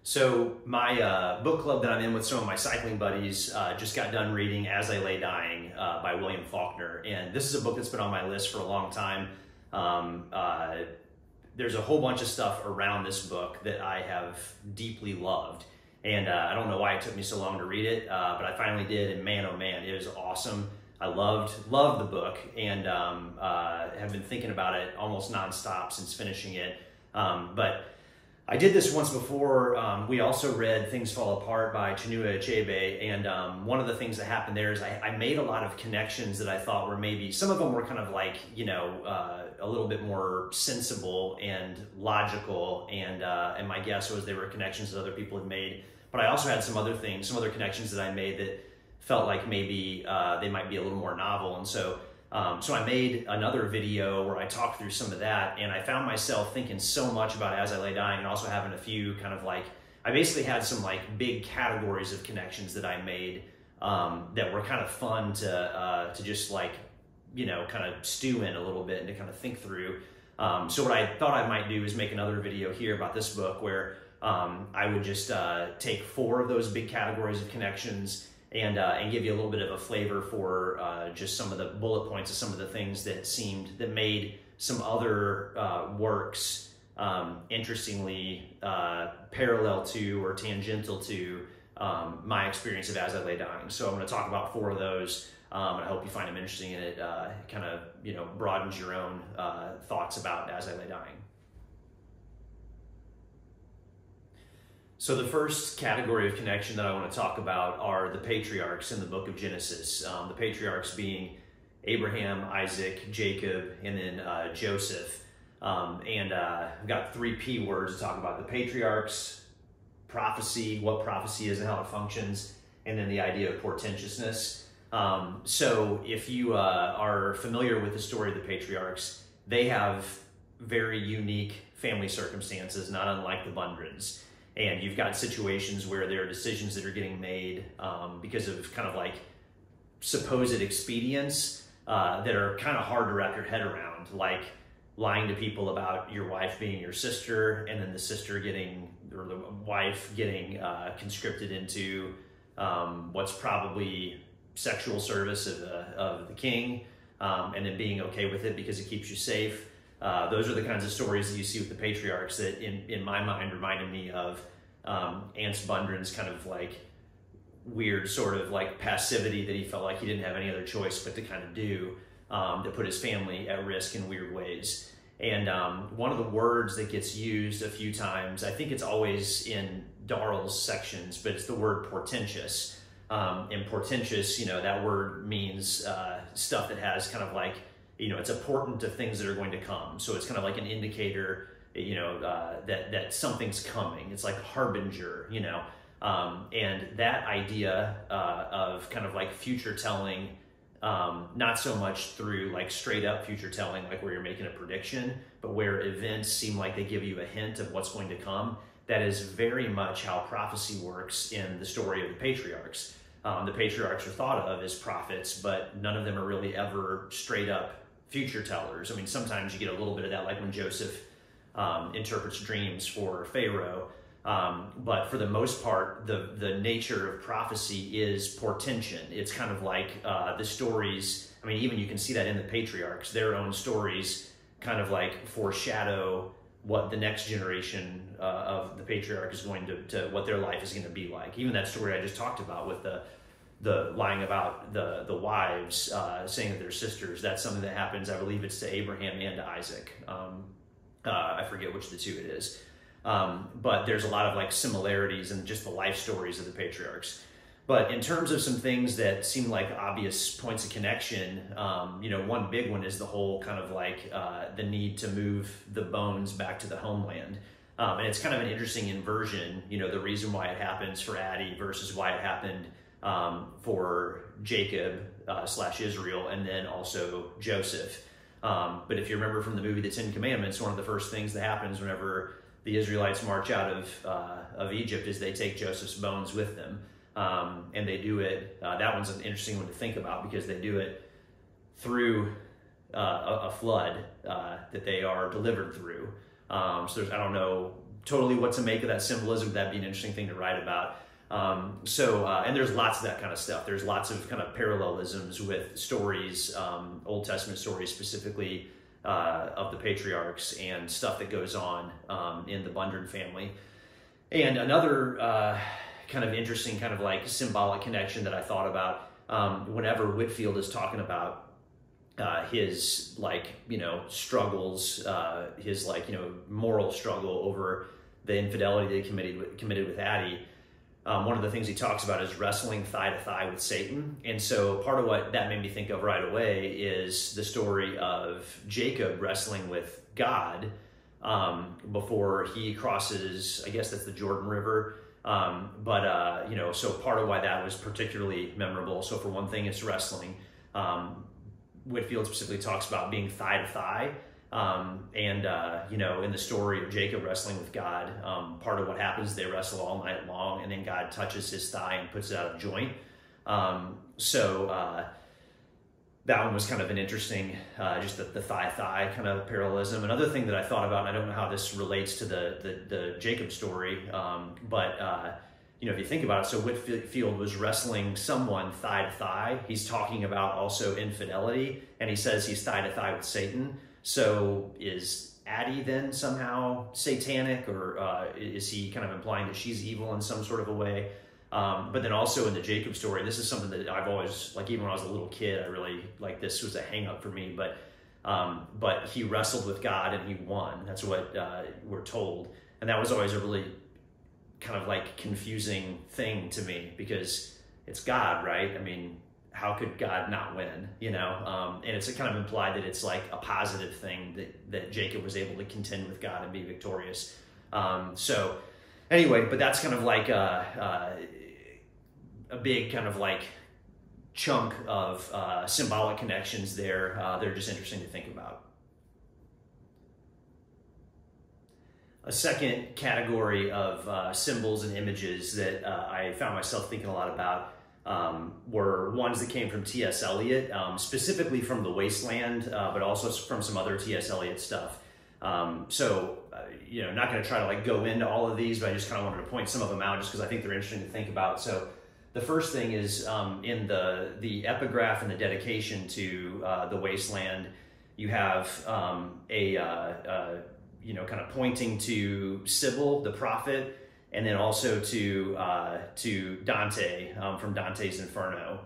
So my book club that I'm in with some of my cycling buddies just got done reading As I Lay Dying by William Faulkner. And this is a book that's been on my list for a long time. There's a whole bunch of stuff around this book that I have deeply loved. And I don't know why it took me so long to read it, but I finally did. And man, oh man, it was awesome. I loved the book, and have been thinking about it almost nonstop since finishing it. But I did this once before. We also read Things Fall Apart by Chinua Achebe, and one of the things that happened there is I made a lot of connections that I thought were maybe, some of them were kind of like, you know, a little bit more sensible and logical, and my guess was they were connections that other people had made. But I also had some other things, some other connections that I made that felt like maybe they might be a little more novel. And so I made another video where I talked through some of that, and I found myself thinking so much about As I Lay Dying, and also having a few kind of like, I basically had some like big categories of connections that I made that were kind of fun to just like, you know, kind of stew in a little bit and to kind of think through. So what I thought I might do is make another video here about this book where I would just take 4 of those big categories of connections and give you a little bit of a flavor for just some of the bullet points of some of the things that made some other works interestingly parallel to or tangential to my experience of As I Lay Dying. So I'm going to talk about 4 of those, and I hope you find them interesting, and it kind of, you know, broadens your own thoughts about As I Lay Dying. So the first category of connection that I want to talk about are the patriarchs in the book of Genesis. The patriarchs being Abraham, Isaac, Jacob, and then Joseph. I've got 3 P words to talk about: the patriarchs, prophecy, what prophecy is and how it functions, and then the idea of portentousness. So if you are familiar with the story of the patriarchs, they have very unique family circumstances, not unlike the Bundrens. And you've got situations where there are decisions that are getting made because of kind of like supposed expedience that are kind of hard to wrap your head around, like lying to people about your wife being your sister, and then the sister getting, or the wife getting conscripted into what's probably sexual service of the king, and then being okay with it because it keeps you safe. Those are the kinds of stories that you see with the patriarchs that in my mind reminded me of Anse Bundren's kind of like weird sort of like passivity that he felt like he didn't have any other choice but to kind of do to put his family at risk in weird ways. And one of the words that gets used a few times, I think it's always in Darrell's sections, but it's the word portentous. And portentous, you know, that word means stuff that has kind of like, you know, it's a portent of things that are going to come. So it's kind of like an indicator, you know, that something's coming. It's like a harbinger, you know. And that idea of kind of like future telling, not so much through like straight up future telling, like where you're making a prediction, but where events seem like they give you a hint of what's going to come. That is very much how prophecy works in the story of the patriarchs. The patriarchs are thought of as prophets, but none of them are really ever straight up future tellers. I mean, sometimes you get a little bit of that, like when Joseph interprets dreams for Pharaoh. But for the most part, the nature of prophecy is portention. It's kind of like the stories, I mean, even you can see that in the patriarchs, their own stories kind of like foreshadow what the next generation of the patriarch is going to what their life is going to be like. Even that story I just talked about with the lying about the wives saying that they're sisters, that's something that happens, I believe it's to Abraham and to Isaac. I forget which of the 2 it is. But there's a lot of like similarities in just the life stories of the patriarchs. But in terms of some things that seem like obvious points of connection, you know, one big one is the whole kind of like the need to move the bones back to the homeland. And it's kind of an interesting inversion, you know, the reason why it happens for Addie versus why it happened for Jacob / Israel, and then also Joseph. But if you remember from the movie The 10 Commandments, one of the first things that happens whenever the Israelites march out of Egypt is they take Joseph's bones with them. And they do it, that one's an interesting one to think about because they do it through a flood that they are delivered through. So there's, I don't know totally what to make of that symbolism. That'd be an interesting thing to write about. And there's lots of that kind of stuff. There's lots of kind of parallelisms with stories, Old Testament stories specifically of the patriarchs, and stuff that goes on in the Bundren family. And another kind of interesting kind of like symbolic connection that I thought about whenever Whitefield is talking about his struggles, his moral struggle over the infidelity that he committed with Addie. One of the things he talks about is wrestling thigh to thigh with Satan. And so part of what that made me think of right away is the story of Jacob wrestling with God before he crosses, I guess that's the Jordan River. So part of why that was particularly memorable. So for one thing, it's wrestling. Whitefield specifically talks about being thigh to thigh. In the story of Jacob wrestling with God, part of what happens, they wrestle all night long, and then God touches his thigh and puts it out of joint. That one was kind of an interesting, just the thigh kind of parallelism. Another thing that I thought about, and I don't know how this relates to the Jacob story, if you think about it, so Whitefield was wrestling someone thigh to thigh. He's talking about also infidelity, and he says he's thigh to thigh with Satan. So is Addie then somehow satanic, or is he kind of implying that she's evil in some sort of a way? But then also in the Jacob story, this is something that I've always, even when I was a little kid, I really, this was a hang up for me, but he wrestled with God and he won. That's what we're told. And that was always a really kind of confusing thing to me, because it's God, right? I mean, how could God not win, And it's kind of implied that it's a positive thing that Jacob was able to contend with God and be victorious. Anyway, but that's kind of a big kind of chunk of symbolic connections there. They're just interesting to think about. A second category of symbols and images that I found myself thinking a lot about were ones that came from T.S. Eliot, specifically from The Wasteland, but also from some other T.S. Eliot stuff. Not going to try to go into all of these, but I just kind of wanted to point some of them out just because I think they're interesting to think about. So the first thing is in the epigraph and the dedication to The Wasteland, you have kind of pointing to Sybil, the prophet, and then also to Dante from Dante's Inferno.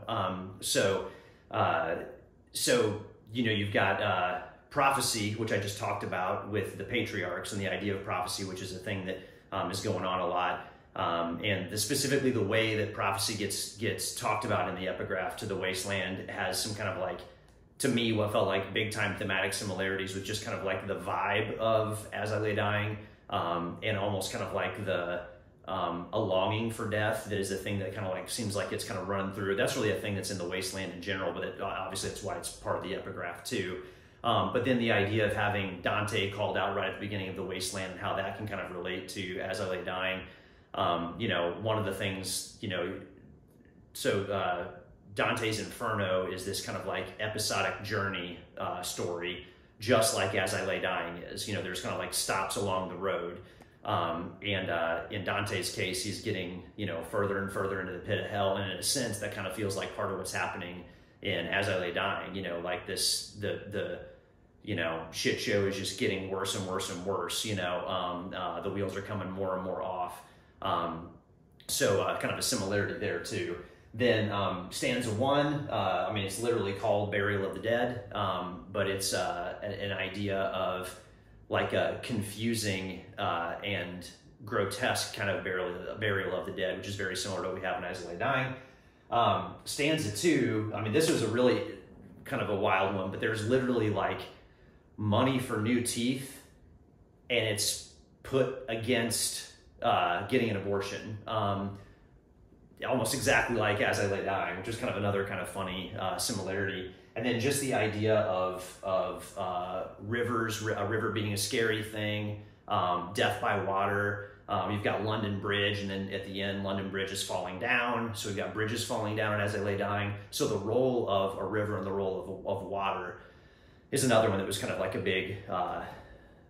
You've got prophecy, which I just talked about with the patriarchs and the idea of prophecy, which is a thing that is going on a lot. Specifically the way that prophecy gets talked about in the epigraph to The Wasteland has some kind of to me, what felt like big time thematic similarities with just kind of the vibe of As I Lay Dying, and almost kind of a longing for death. That is a thing that kind of seems like it's kind of run through. That's really a thing that's in The Wasteland in general, but obviously that's why it's part of the epigraph too. But then the idea of having Dante called out right at the beginning of The Wasteland and how that can kind of relate to As I Lay Dying. One of the things, Dante's Inferno is this kind of episodic journey story, just like As I Lay Dying is. There's kind of stops along the road. In Dante's case, he's getting, further and further into the pit of hell. And in a sense, that kind of feels like part of what's happening in As I Lay Dying, the shit show is just getting worse and worse and worse, the wheels are coming more and more off. Kind of a similarity there too. Then stanza 1, it's literally called Burial of the Dead, but it's an idea of a confusing and grotesque kind of burial of the dead, which is very similar to what we have in As I Lay Dying. Stanza 2, this was a really kind of a wild one, but there's literally money for new teeth, and it's put against getting an abortion. Almost exactly like As I Lay Dying, which is kind of another kind of funny similarity. And then just the idea of rivers, a river being a scary thing, death by water. You've got London Bridge, and then at the end, London Bridge is falling down. So we've got bridges falling down As I Lay Dying. So the role of a river and the role of water is another one that was kind of a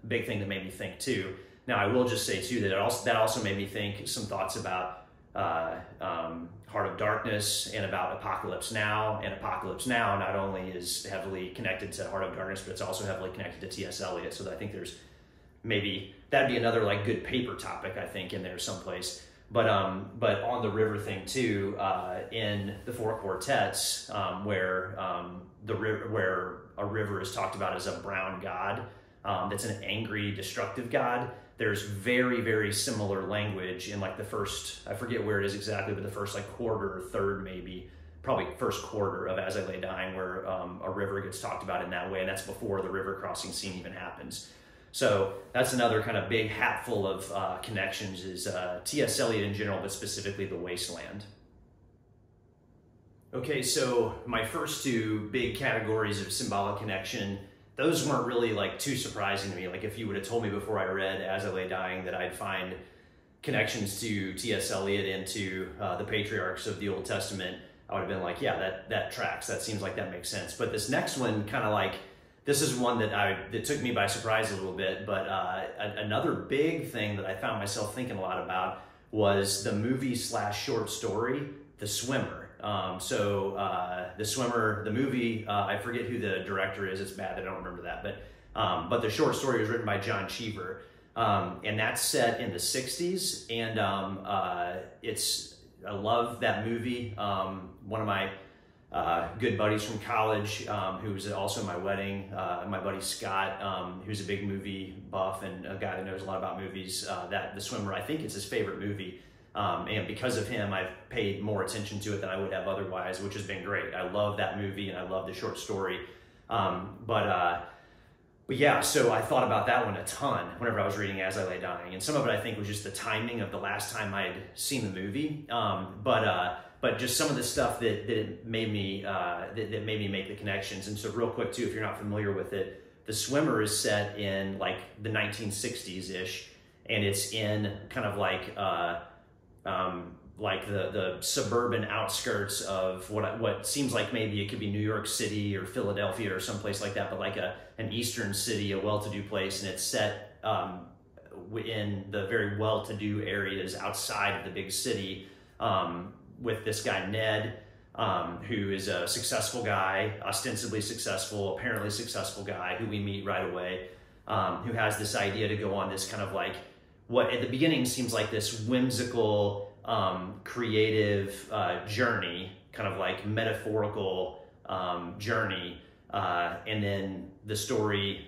big thing that made me think too. Now, I will just say too that that also made me think some thoughts about Heart of Darkness and about Apocalypse Now. And Apocalypse Now not only is heavily connected to Heart of Darkness, but it's also heavily connected to T.S. Eliot. So I think there's maybe that'd be another like good paper topic, I think, in there someplace. But on the river thing too, in the Four Quartets, where a river is talked about as a brown god, that's an angry, destructive god. There's very, very similar language in like the first, I forget where it is exactly, but the first like quarter or third maybe, probably first quarter of As I Lay Dying, where a river gets talked about in that way, and that's before the river crossing scene even happens. So that's another kind of big hatful of connections is T.S. Eliot in general, but specifically the Wasteland. Okay, so my first two big categories of symbolic connection, those weren't really like too surprising to me. Like if you would have told me before I read As I Lay Dying that I'd find connections to T.S. Eliot and to the Patriarchs of the Old Testament, I would have been like, yeah, that tracks. That seems like that makes sense. But this next one kind of like, this is one that took me by surprise a little bit. But another big thing that I found myself thinking a lot about was the movie / short story, The Swimmer. The Swimmer, the movie, I forget who the director is. It's bad, I don't remember that. But the short story was written by John Cheever, and that's set in the 60s. And I love that movie. One of my good buddies from college, who was also at my wedding, my buddy Scott, who's a big movie buff and a guy that knows a lot about movies, that The Swimmer, I think it's his favorite movie. And because of him, I've paid more attention to it than I would have otherwise, which has been great. I love that movie and I love the short story. But yeah, so I thought about that one a ton whenever I was reading As I Lay Dying. And some of it I think was just the timing of the last time I'd seen the movie. But just some of the stuff that made me make the connections. And so real quick too, if you're not familiar with it, The Swimmer is set in like the 1960s-ish, and it's in kind of like the suburban outskirts of what seems like maybe it could be New York City or Philadelphia or someplace like that, but like an eastern city, a well-to-do place, and it's set in the very well-to-do areas outside of the big city, with this guy Ned, who is a successful guy, ostensibly successful, apparently successful guy, who we meet right away, who has this idea to go on this kind of like what at the beginning seems like this whimsical, creative journey, kind of like metaphorical journey, and then the story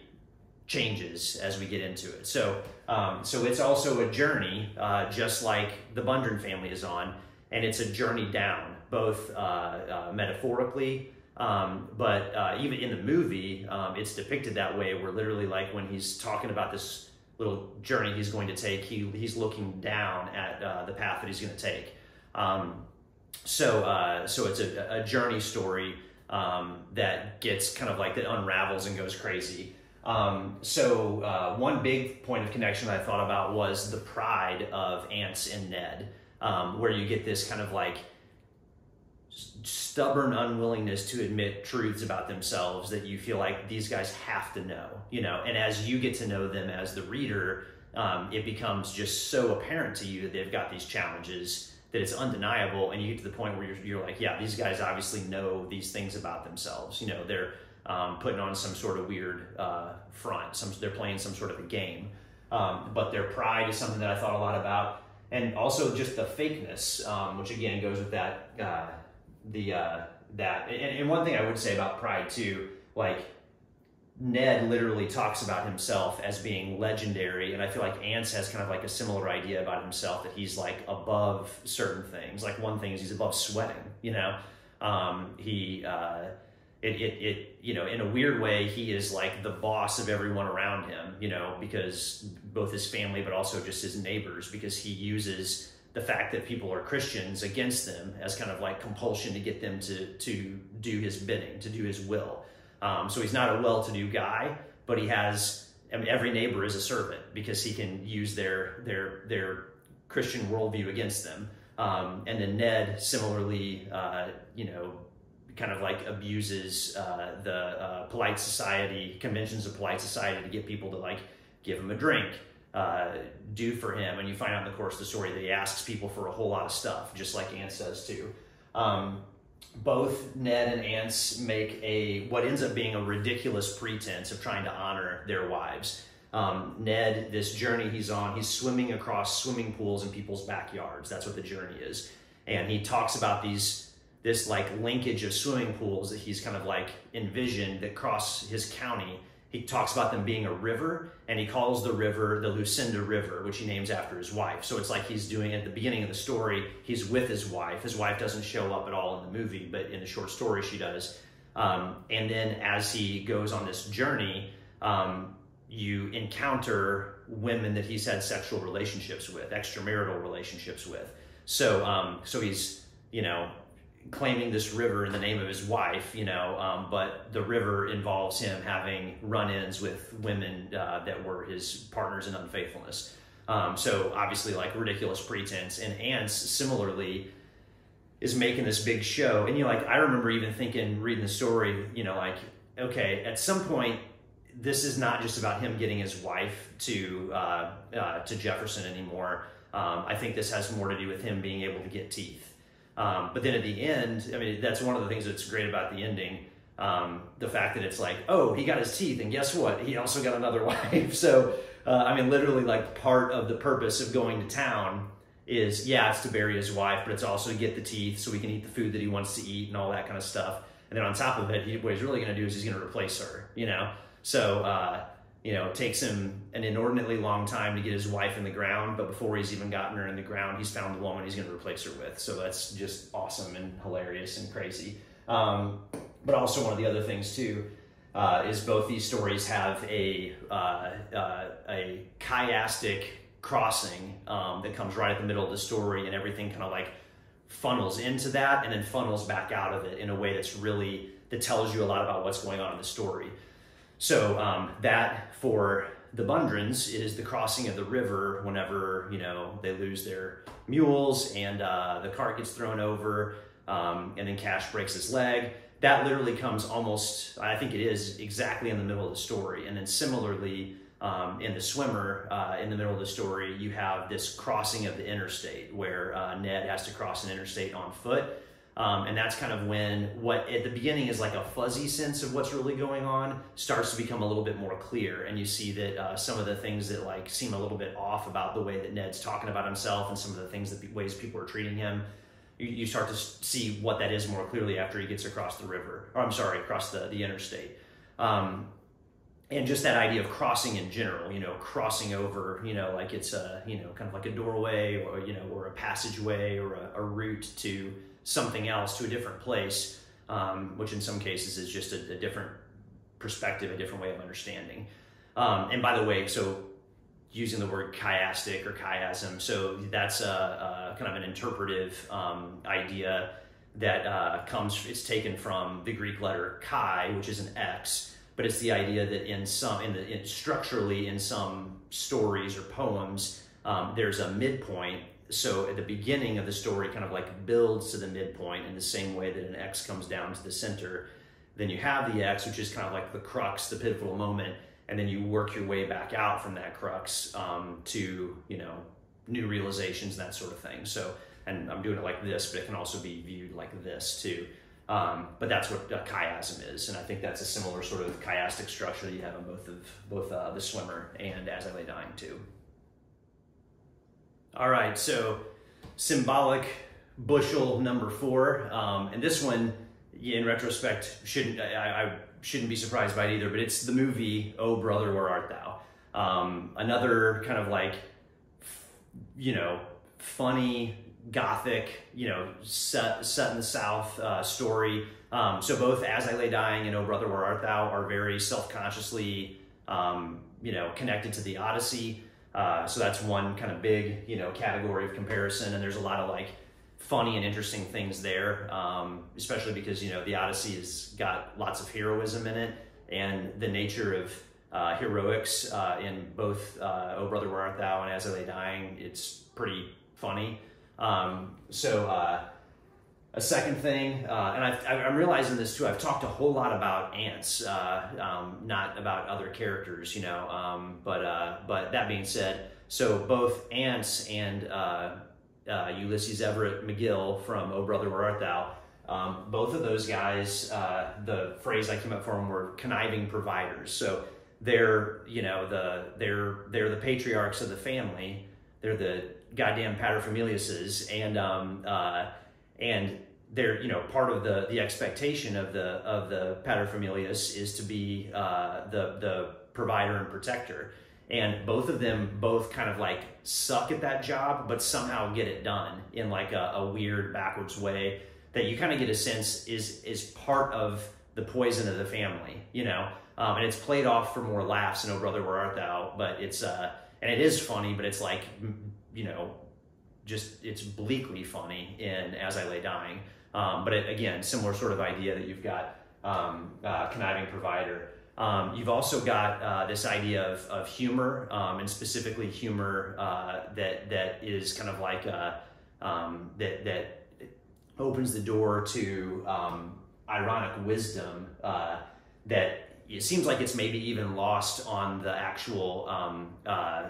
changes as we get into it. So it's also a journey, just like the Bundren family is on, and it's a journey down, both metaphorically, but even in the movie, it's depicted that way, where literally like when he's talking about this little journey he's going to take, he's looking down at the path that he's going to take. So it's a journey story that gets kind of like, that unravels and goes crazy. One big point of connection that I thought about was the pride of Ants and Ned, where you get this kind of like stubborn unwillingness to admit truths about themselves that you feel like these guys have to know, and as you get to know them as the reader, it becomes just so apparent to you that they've got these challenges that it's undeniable, and you get to the point where you're like, yeah, these guys obviously know these things about themselves. They're putting on some sort of weird front, they're playing some sort of a game, but their pride is something that I thought a lot about, and also just the fakeness, which again goes with that. And one thing I would say about pride too, like Ned literally talks about himself as being legendary, and I feel like Ants has kind of like a similar idea about himself, that he's like above certain things. Like one thing is he's above sweating, in a weird way, he is like the boss of everyone around him, because both his family, but also just his neighbors, because he uses the fact that people are Christians against them as kind of like compulsion to get them to do his bidding, to do his will. So he's not a well-to-do guy, but he has, every neighbor is a servant, because he can use their Christian worldview against them. And then Ned similarly, kind of like abuses the polite society, conventions of polite society, to get people to like give him a drink, do for him. And you find out in the course of the story that he asks people for a whole lot of stuff, just like Ants does too. Both Ned and Ants make what ends up being a ridiculous pretense of trying to honor their wives. Ned, this journey he's on, he's swimming across swimming pools in people's backyards. That's what the journey is. And he talks about this like linkage of swimming pools that he's kind of like envisioned that cross his county. He talks about them being a river, and he calls the river the Lucinda River, which he names after his wife. So it's like he's doing, at the beginning of the story, he's with his wife. His wife doesn't show up at all in the movie, but in the short story she does. And then as he goes on this journey, you encounter women that he's had sexual relationships with, extramarital relationships with. So he's, claiming this river in the name of his wife, but the river involves him having run-ins with women that were his partners in unfaithfulness. So obviously like ridiculous pretense. And Ants similarly is making this big show. And I remember even thinking, reading the story, okay, at some point, this is not just about him getting his wife to Jefferson anymore. I think this has more to do with him being able to get teeth. But then at the end, that's one of the things that's great about the ending. The fact that it's like, oh, he got his teeth, and guess what? He also got another wife. So, literally like part of the purpose of going to town is, it's to bury his wife, but it's also to get the teeth so he can eat the food that he wants to eat and all that kind of stuff. And then on top of it, what he's really going to do is he's going to replace her, So, it takes him an inordinately long time to get his wife in the ground, but before he's even gotten her in the ground, he's found the woman he's going to replace her with. So that's just awesome and hilarious and crazy. But also one of the other things too is both these stories have a chiastic crossing that comes right at the middle of the story, and everything kind of like funnels into that and then funnels back out of it in a way that tells you a lot about what's going on in the story. So that for the Bundrans is the crossing of the river whenever, they lose their mules and the cart gets thrown over and then Cash breaks his leg. That literally comes almost, I think it is exactly in the middle of the story. And then similarly, in The Swimmer, in the middle of the story, you have this crossing of the interstate where Ned has to cross an interstate on foot. And that's kind of when what at the beginning is like a fuzzy sense of what's really going on starts to become a little bit more clear. And you see that some of the things that like seem a little bit off about the way that Ned's talking about himself and some of the things that ways people are treating him, you start to see what that is more clearly after he gets across the river, across the interstate. And just that idea of crossing in general, crossing over, like it's a, kind of like a doorway or, or a passageway or a route to something else, to a different place, which in some cases is just a different perspective, a different way of understanding. And by the way, so using the word chiastic or chiasm, so that's a kind of an interpretive idea that it's taken from the Greek letter chi, which is an X, but it's the idea that structurally in some stories or poems, there's a midpoint. So at the beginning of the story kind of like builds to the midpoint in the same way that an X comes down to the center. Then you have the X, which is kind of like the crux, the pivotal moment, and then you work your way back out from that crux to, new realizations, that sort of thing. So, and I'm doing it like this, but it can also be viewed like this too. But that's what a chiasm is, and I think that's a similar sort of chiastic structure that you have in both The Swimmer and As I Lay Dying too. All right, so symbolic bushel number 4, and this one, in retrospect, I shouldn't be surprised by it either, but it's the movie Oh Brother, Where Art Thou? Another kind of like, funny, gothic, set in the South story. So both As I Lay Dying and Oh Brother, Where Art Thou are very self-consciously, connected to the Odyssey. So that's one kind of big, category of comparison. And there's a lot of like funny and interesting things there, especially because, the Odyssey has got lots of heroism in it, and the nature of heroics in both Oh Brother, Where Art Thou and As I Lay Dying, it's pretty funny. A second thing, and I'm realizing this too, I've talked a whole lot about ants, not about other characters, you know, but that being said, so both ants and Ulysses Everett McGill from Oh Brother, Where Art Thou, both of those guys, the phrase I came up for them were conniving providers. So they're, you know, they're the patriarchs of the family. They're the goddamn paterfamiliases, and they're, you know, part of the expectation of the paterfamilias is to be the provider and protector. And both of them both kind of like suck at that job, but somehow get it done in like a weird backwards way that you kind of get a sense is part of the poison of the family, you know. And it's played off for more laughs in Oh Brother, Where Art Thou, but it's and it is funny, but it's like, you know, just it's bleakly funny in As I Lay Dying. But again, similar sort of idea that you've got conniving provider. You've also got this idea of humor, and specifically humor that is kind of like that opens the door to ironic wisdom that it seems like it's maybe even lost on the actual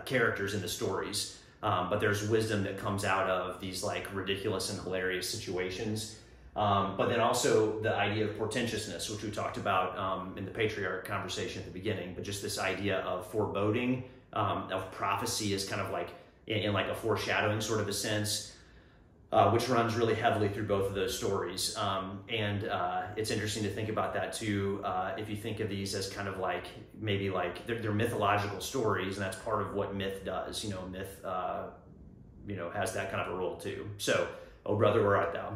characters in the stories. But there's wisdom that comes out of these like ridiculous and hilarious situations. But then also the idea of portentousness, which we talked about in the patriarch conversation at the beginning, but just this idea of foreboding, of prophecy is kind of like in like a foreshadowing sort of a sense, which runs really heavily through both of those stories. And it's interesting to think about that too, if you think of these as kind of like, maybe like they're mythological stories, and that's part of what myth does. You know, myth, you know, has that kind of a role too. So, Oh Brother, Where Art Thou?